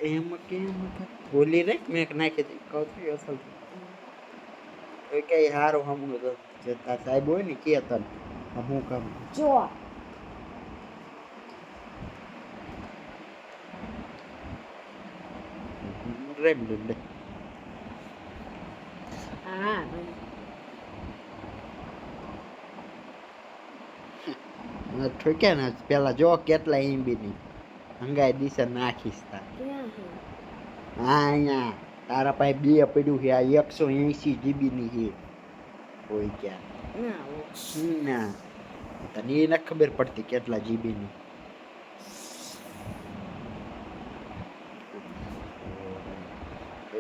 એમ કેમ બોલી રે મેં નાખી દઈ કહું છું અસલ તો કઈ હારું હમું જે તાર સાહેબ હોય ને કે તને હું કામ જો રેમ લે હા ઠોક્યા ને પેલા જો કેટલા ઈંબી ની હંગાઈ દિશે નાખીશ તા ક્યાં હે હા અહીંયા તારા પાસે બે પડ્યું છે આ 180 જીબી ની છે હોય ક્યાં ના ના તને એ ના ખબર પડતી કેટલા જીબી ની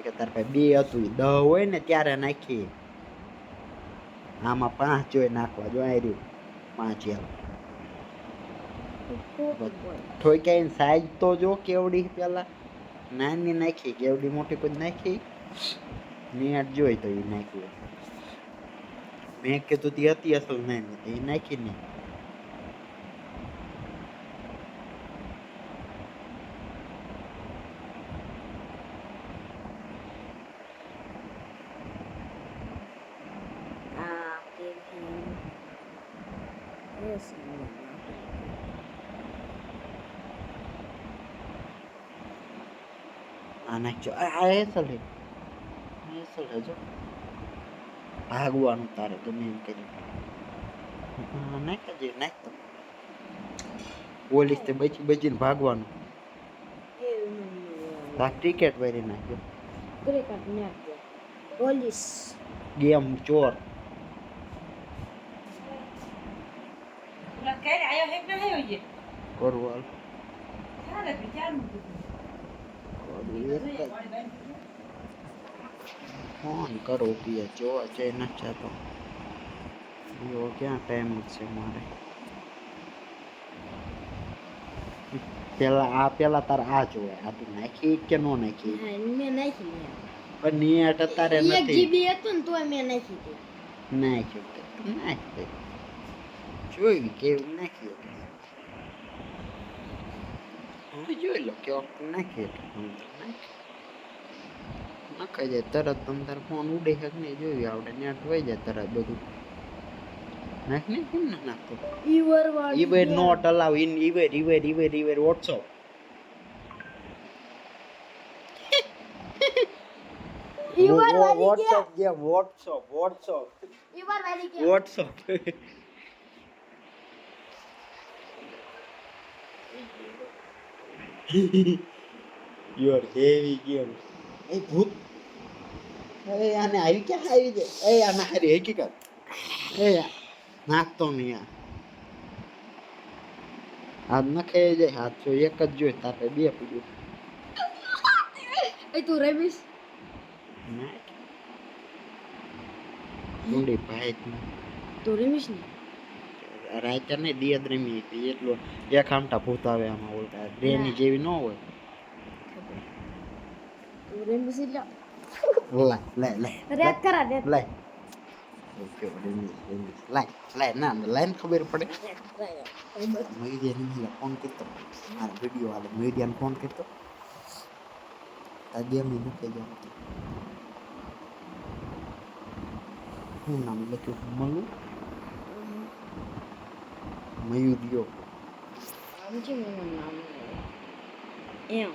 કે તાર પાસે બે હતું 10 હોય ને ત્યારે નાખી આમાં 5 જોઈ નાખવા જો આ રહ્યું 5 યાર ઠોક્યા ની સાઈઝ તો જો કેવડી પેલા નાની નાખી કેવડી મોટી કોઈ નાખી નેટ જોઈ તો એ નાખ્યું મેં કીધું તી હતી અસલ નાની એ નાખી ને આ નાખજો આ એસલ જો ભાગવાનું તારે ગમે એમ કરી નાખ તો પોલીસ તે બચીને ભાગવાનું ટિકિટ ભરી નાખ્યો પોલીસ ગેમ ચોર કરવાલ ફોન કરો પીએ જોવા જઈ ન જતો એવો ક્યાં ટાઈમ છે મારે પેલા તારે આ જોવે આ તું નાખી કે નો નાખી મેં નાખી પણ નેટ અત્યારે નથી 1 GB હતું ને તોય મેં નાખી હતી નાખી જોઈ કેવું નાખ્યું જોઈ લો કે નાખીએ નખાઈ જાય તરત તમે તાર ફોન ઉડે છે નહીં જોયું આવડે નેટ વહી જાય તરત બધું નાખ ને કેમ ના નાખતો ever not allow in ever what's up what's up game what's up you are heavy game એ ભૂત એ આને આવી ક્યાં આવી જાય એ આને હારી હકીકત એ નાખતો નહીં હાથ નખે જાય હાથ જો એક જ જોઈ તારે બે પડ્યું એ તું રમીશ ઊંડી ભાઈ તું રમીશ ને રાતે નહીં દિયદ રમી એટલો એક આમટા ભૂત આવે આમાં ઓલતા રેની જેવી ન હોય તું રમીશ એટલે લે રેત કરા દે લે ઓકે લાય ના લાઈન ખબર પડે મીડિયાને ફોન કરતો મારા વિડીયો હાલે મીડિયાને ફોન કરતો આ ગેમ નું કે જાવ હું નામ લખ્યું મયુરિયો આમ છે નામ એમ